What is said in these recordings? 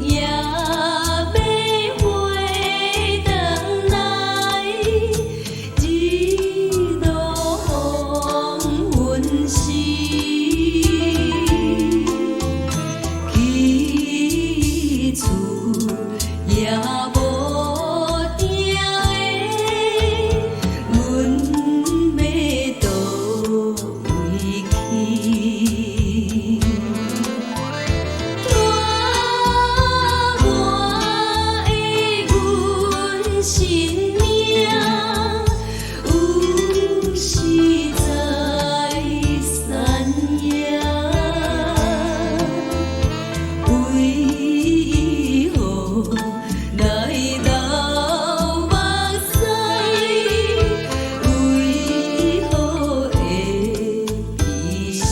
也要回转来，日落黄昏时，去厝也无定的，阮要倒位去？我的阮生命，有时在山野，为何来流目屎？为何会悲伤？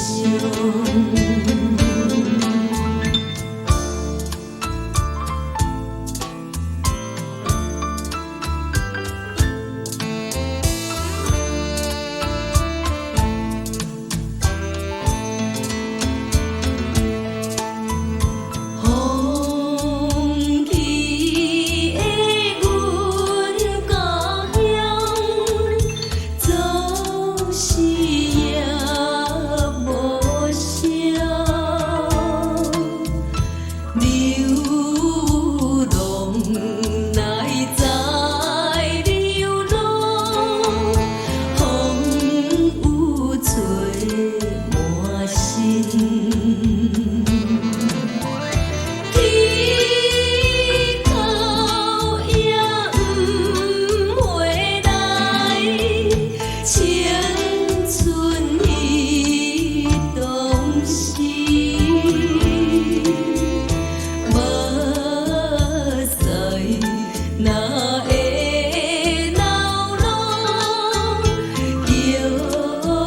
风起的阮家乡，总是也无声。流浪来在流浪，风有吹满身。去口也不回来，青春已东逝，目屎哪会流浪，叫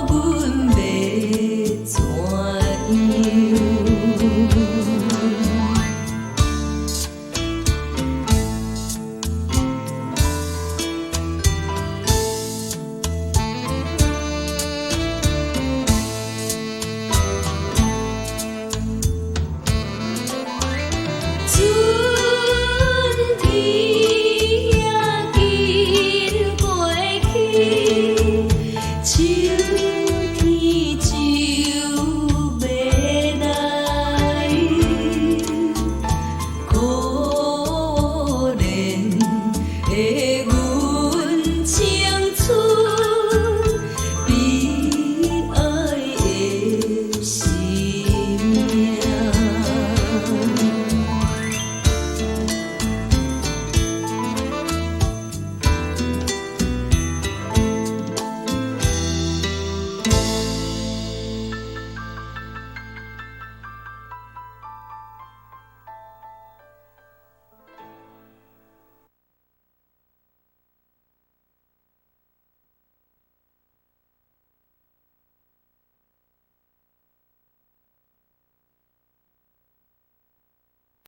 阮要怎样？